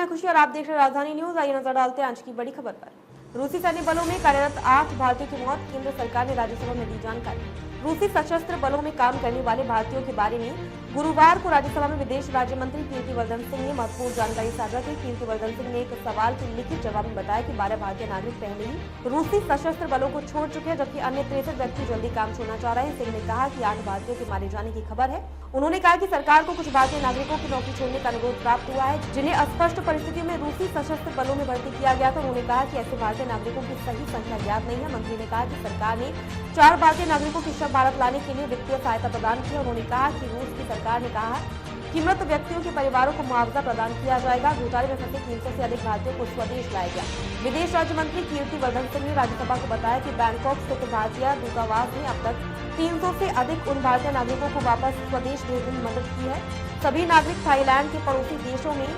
खुशी और आप देख रहे हैं राजधानी न्यूज। आइए नजर डालते हैं आज की बड़ी खबर पर। रूसी सैन्य बलों में कार्यरत 8 भारतीयों की मौत, केंद्र सरकार ने राज्यसभा में दी जानकारी। रूसी सशस्त्र बलों में काम करने वाले भारतीयों के बारे में गुरुवार को राज्यसभा में विदेश राज्य मंत्री कीर्तिवर्धन सिंह ने महत्वपूर्ण जानकारी साझा की। कीर्तिवर्धन सिंह ने एक सवाल के लिखित जवाब में बताया कि 12 भारतीय नागरिक पहले ही रूसी सशस्त्र बलों को छोड़ चुके हैं, जबकि अन्य 63 व्यक्ति जल्दी काम छोड़ना चाह रहे हैं। सिंह ने कहा कि 8 भारतीयों के मारे जाने की खबर है। उन्होंने कहा कि सरकार को कुछ भारतीय नागरिकों की नौकरी छोड़ने का अनुरोध प्राप्त हुआ है, जिन्हें अस्पष्ट परिस्थितियों में रूसी सशस्त्र बलों में भर्ती किया गया था। उन्होंने कहा कि ऐसे भारतीय नागरिकों की सही संख्या ज्ञात नहीं है। मंत्री ने कहा कि सरकार ने 4 भारतीय नागरिकों की शव भारत लाने के लिए वित्तीय सहायता प्रदान की। उन्होंने कहा कि रूस की सरकार ने कहा कि मृत व्यक्तियों के परिवारों को मुआवजा प्रदान किया जाएगा। घोटाले में फंसे 300 से अधिक भारतीयों को स्वदेश लाया गया। विदेश राज्य मंत्री कीर्तिवर्धन सिंह ने राज्यसभा को बताया कि बैंकॉक स्थित भारतीय दूतावास ने अब तक 300 से अधिक उन भारतीय नागरिकों को वापस स्वदेश भेजने में मदद की है। सभी नागरिक थाईलैंड के पड़ोसी देशों में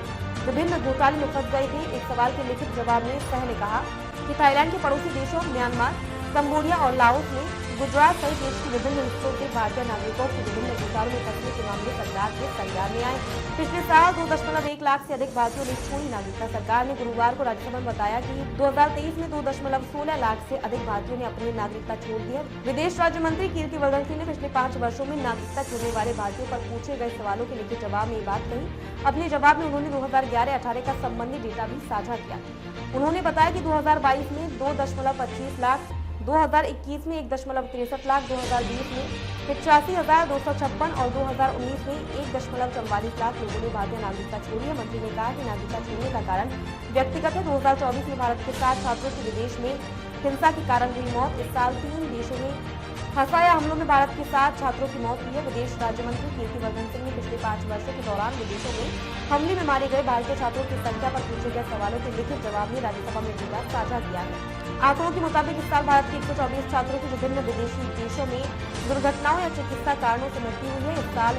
विभिन्न घोटाले में फंस गए थे। एक सवाल के लिखित जवाब में सह ने कहा कि थाईलैंड के पड़ोसी देशों म्यांमार, कंबोडिया और लाओस में गुजरात सहित देश के विभिन्न हिस्सों के भारतीय नागरिकों को विभिन्न घोटालों में फंसने के मामले सरकार के संज्ञान में आए। पिछले साल 2.1 लाख से अधिक भारतीयों ने छोड़ी नागरिकता। सरकार ने गुरुवार को राज्यसभा में बताया कि 2023 में 2.16 लाख से अधिक भारतीयों ने अपनी नागरिकता छोड़ दी है। विदेश राज्य मंत्री कीर्तिवर्धन सिंह ने पिछले 5 वर्षों में नागरिकता छोड़ने वाले भारतीयों पर पूछे गए सवालों के लिखित जवाब में ये बात कही। अपने जवाब में उन्होंने 2011-18 का संबंधी डेटा भी साझा किया। उन्होंने बताया कि 2022 में 2.25 लाख, 2021 में 1.63 लाख, 2020 में 85,256 और 2019 में 1.44 लाख लोगों ने भारतीय नागरिकता छोड़ी है। मंत्री ने कहा कि नागरिकता छोड़ने का कारण व्यक्तिगत है। 2024 में भारत के 7 छात्रों की विदेश में हिंसा के कारण हुई मौत। इस साल 3 देशों में हंसाया हमलों में भारत के 7 छात्रों की मौत हुई है। विदेश राज्य मंत्री कीर्तिवर्धन सिंह ने पिछले 5 वर्षों के दौरान विदेशों में हमले में मारे गए भारतीय छात्रों की संख्या पर पूछे गए सवालों के लिखित जवाब में राज्यसभा में डेटा साझा किया है। आंकड़ों के मुताबिक इस साल भारत के 124 छात्रों की विभिन्न विदेशी देशों में दुर्घटनाओं या चिकित्सा कारणों से मृत्यु हुई है। इस साल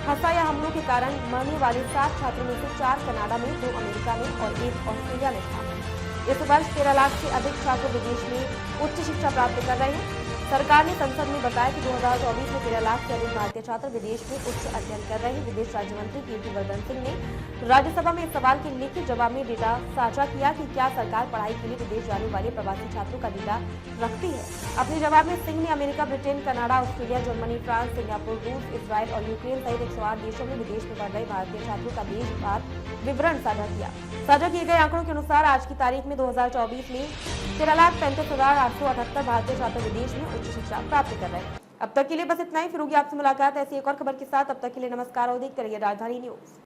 हंसाया हमलों के कारण मरने वाले 7 छात्रों में से 4 कनाडा में, 2 अमेरिका में और 1 ऑस्ट्रेलिया में था। इस वर्ष 13 लाख से अधिक छात्र विदेश में उच्च शिक्षा प्राप्त कर रहे हैं। सरकार ने संसद में बताया कि 2024 में 13 लाख से अधिक भारतीय छात्र विदेश में उच्च अध्ययन कर रहे हैं। विदेश राज्य मंत्री कीर्तिवर्धन सिंह ने राज्यसभा में इस सवाल के लिखित जवाब में डेटा साझा किया कि क्या सरकार पढ़ाई के लिए विदेश जाने वाले प्रवासी छात्रों का डेटा रखती है। अपने जवाब में सिंह ने America, Britain, Canada, Australia, Germany, France, Singapore, रूस, इजराइल और यूक्रेन सहित 108 देशों में विदेश में पढ़ रहे भारतीय छात्रों का देशवार विवरण साझा किया। साझा किए गए आंकड़ों के अनुसार आज की तारीख में 2024 में 13,35,878 भारतीय छात्र विदेश में उच्च शिक्षा प्राप्त कर रहे हैं। अब तक के लिए बस इतना ही। फिर होगी आपसे मुलाकात ऐसी एक और खबर के साथ। अब तक के लिए नमस्कार और देखते रहिए राजधानी न्यूज।